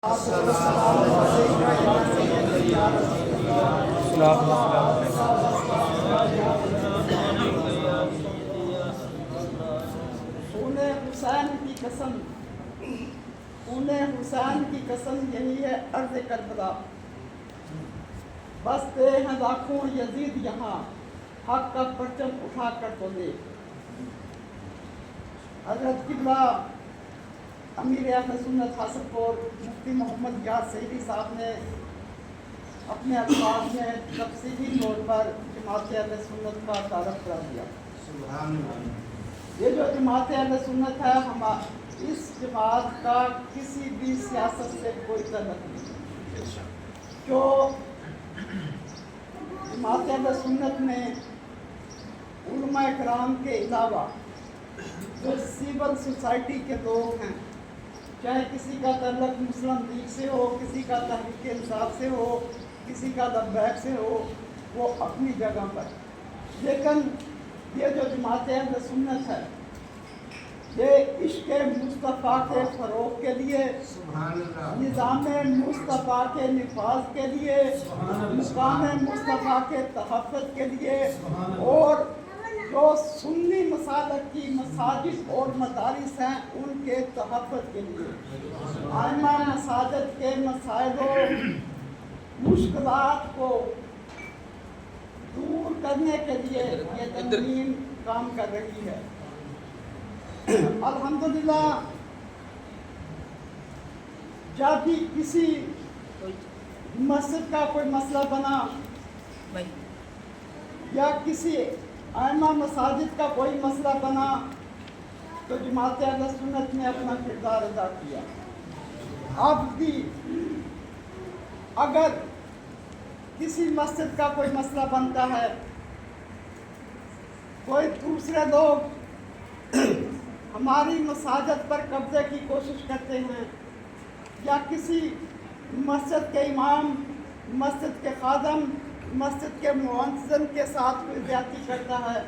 سونے حسین کی قسم، خون حسین کی قسم یہی ہے عرض کربلا، بستے ہیں لاکھوں یزید یہاں، حق کا پرچم اٹھا کر تو دیکھ۔ حضرت قبلہ امیر اہل سنت حاصل پور مفتی محمد یار سعیدی صاحب نے اپنے الفاظ میں تفصیلی طور پر جماعت اہل سنت کا تعارف کرا دیا۔ یہ جو جماعت اہل سنت ہے، اس جماعت کا کسی بھی سیاست سے کوئی تعلق نہیں۔ جو جماعت اہل سنت میں علماء کرام کے علاوہ جو سول سوسائٹی کے لوگ ہیں، چاہے کسی کا تعلق مسلم لیگ سے ہو، کسی کا تحریک انصاف سے ہو، کسی کا لبیک سے ہو، وہ اپنی جگہ پر، لیکن یہ جو جماعت اہل سنت ہے، یہ عشق مصطفیٰ کے فروغ کے لیے، نظام مصطفیٰ کے نفاذ کے لیے، مقام مصطفیٰ کے تحفظ کے لیے، اور جو سنی مسالک کی مساجد اور مدارس ہیں ان کے تحفظ کے لیے، ائمہ مساجد کے مسائل و مشکلات کو دور کرنے کے لیے یہ تنظیم کام کر رہی ہے۔ الحمدللہ جب بھی کسی مسجد کا کوئی مسئلہ بنا یا کسی ائمہ مساجد کا کوئی مسئلہ بنا تو جماعت اہل سنت نے اپنا کردار ادا کیا۔ اب بھی اگر کسی مسجد کا کوئی مسئلہ بنتا ہے، کوئی دوسرے لوگ ہماری مساجد پر قبضے کی کوشش کرتے ہیں، یا کسی مسجد کے امام، مسجد کے خادم، مسجد کے مؤذن کے ساتھ کوئی زیادتی کرتا ہے،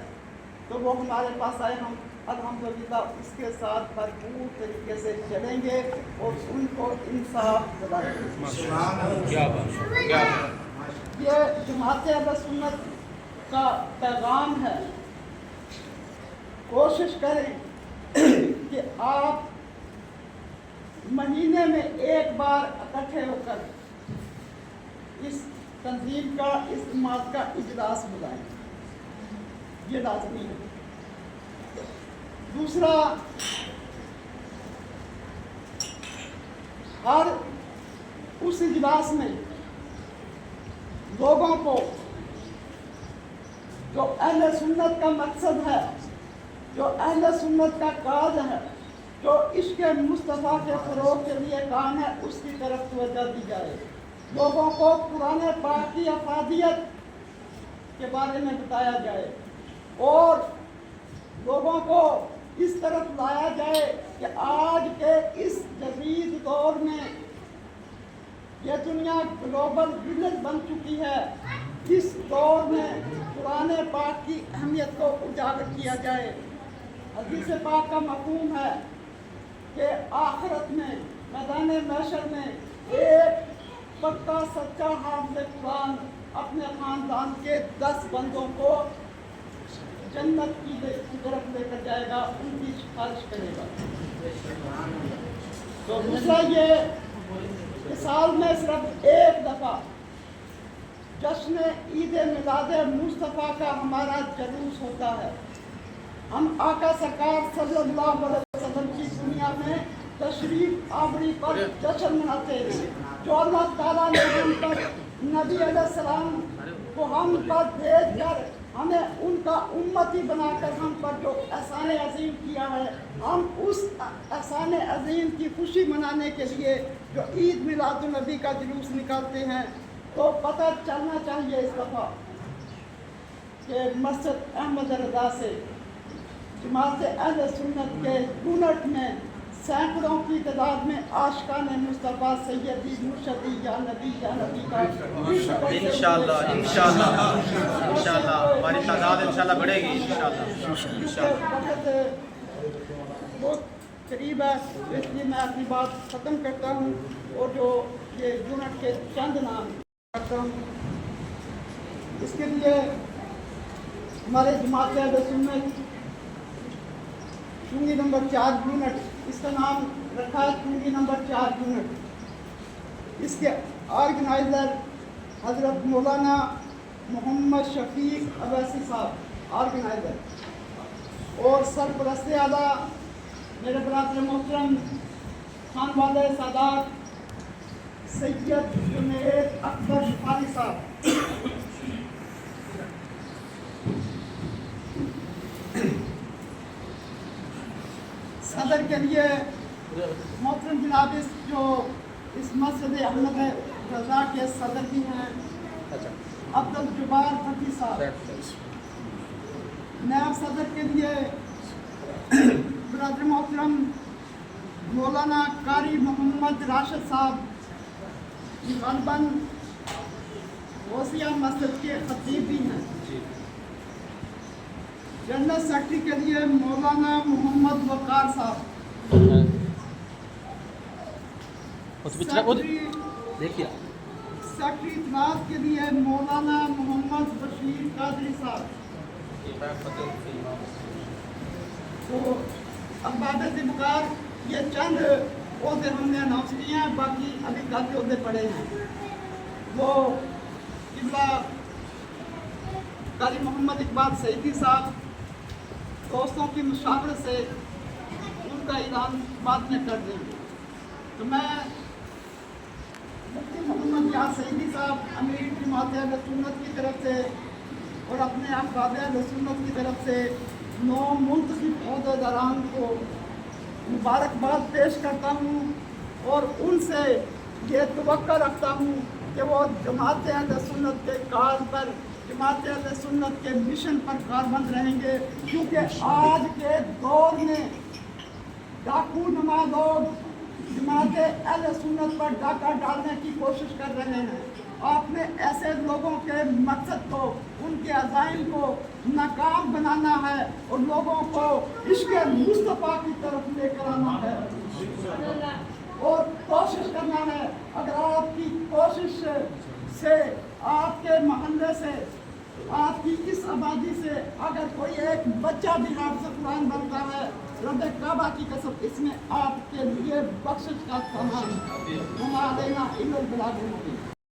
تو وہ ہمارے پاس آئے، ہم الحمدللہ اس کے ساتھ بھرپور طریقے سے چلیں گے اور ان کو انصاف دلائیں گے۔ یہ جماعت اہل سنت کا پیغام ہے۔ کوشش کریں کہ آپ مہینے میں ایک بار اکٹھے ہو کر اس تنظیم کا، اس جماعت کا اجلاس بلائیں، یہ لازمی ہے۔ دوسرا، ہر اس اجلاس میں لوگوں کو جو اہل سنت کا مقصد ہے، جو اہل سنت کا کاج ہے، جو عشق مصطفیٰ کے فروغ کے لیے کام ہے، اس کی طرف توجہ دی جائے۔ لوگوں کو قرآن پاک کی افادیت کے بارے میں بتایا جائے اور لوگوں کو اس طرف لایا جائے کہ آج کے اس جدید دور میں یہ دنیا گلوبل ولیج بن چکی ہے، اس دور میں قرآن پاک کی اہمیت کو اجاگر کیا جائے۔ حدیث پاک کا مفہوم ہے کہ آخرت میں، میدان محشر میں، ایک پکا سچا حافظ قرآن اپنے خاندان کے 10 بندوں کو جنت کی طرف لے کر جائے گا، ان کی سفارش کرے گا۔ تو دوسرا، یہ سال میں صرف ایک دفعہ جشن عید میلاد مصطفیٰ کا ہمارا جلوس ہوتا ہے۔ ہم آقا سرکار صلی اللہ علیہ وسلم کی دنیا میں تشریف آوری پر جشن مناتے ہیں، جو اللہ تعالیٰ نے ہم پر نبی علیہ السلام کو ہم پر بھیج کر ہمیں ان کا امتی بنا کر ہم پر جو احسان عظیم کیا ہے، ہم اس احسان عظیم کی خوشی منانے کے لیے جو عید میلاد النبی کا جلوس نکالتے ہیں، تو پتہ چلنا چاہیے اس دفعہ کہ مسجد احمد رضا سے جماعت اہل سنت کے یونٹ میں سینکڑوں کی تعداد میں عاشقان مصطفیٰ سیدی مرشدی یا نبی کا انشاءاللہ ہماری تعداد انشاءاللہ بڑھے گی انشاءاللہ۔ قریب ہے، تو اس لیے میں اپنی بات ختم کرتا ہوں اور جو یہ یونٹ کے چند نام کرتا ہوں. اس کے لیے ہمارے جماعت اہل سنت چونگی نمبر 4 یونٹ، اس کا نام رکھا ہے چونگی نمبر 4 یونٹ. اس کے آرگنائزر حضرت مولانا محمد شفیق اویسی صاحب آرگنائزر، اور سرپرست اعلیٰ میرے برادر محترم خان والے سادات سید جنید اکبر شفاری صاحب. صدر کے لیے محترم جناب جو اس مسجد احمد رضا کے صدر بھی ہیں عبد الجبار فتیح صاحب. نائب صدر کے لیے برادر محترم مولانا قاری محمد راشد صاحب، یہ غالباً غوثیہ مسجد کے خطیب بھی ہیں. جنرل سیکرٹری کے لیے مولانا محمد وقار صاحب. سیکرٹری اطلاعات کے لیے مولانا محمد بشیر قادری صاحب. تو احباب ذمکار یہ چند عہدے ہم نے اناؤنس کیے ہیں، باقی ابھی کافی عہدے پڑے ہیں. وہ قبلہ قاری محمد اقبال سعیدی صاحب دوستوں کی مشاورت سے ان کا اعلان بعد میں کر دیں گے. تو میں مفتی محمد یار سعیدی صاحب امیر جماعت اہل سنت کی طرف سے اور اپنے احباب اہل سنت کی طرف سے 9 منتخب عہدیداران کو مبارکباد پیش کرتا ہوں اور ان سے یہ توقع رکھتا ہوں کہ وہ جماعت اہل سنت کے کار پر، جماعت اہل سنت کے مشن پر کاربند رہیں گے، کیونکہ آج کے دور میں ڈاکو نما لوگ جماعت اہل سنت پر ڈاکہ ڈالنے کی کوشش کر رہے ہیں. آپ نے ایسے لوگوں کے مقصد کو، ان کے عزائم کو ناکام بنانا ہے اور لوگوں کو عشق مصطفیٰ کی طرف لے کر آنا ہے اور کوشش کرنا ہے. اگر آپ کی کوشش سے، آپ کے محلے سے، آپ کی اس آبادی سے اگر کوئی ایک بچہ بھی حافظ قرآن بنتا ہے، رب کعبہ کی قسم اس میں آپ کے لیے بخشش کا سامان. وما علینا الا البلاغ المبین.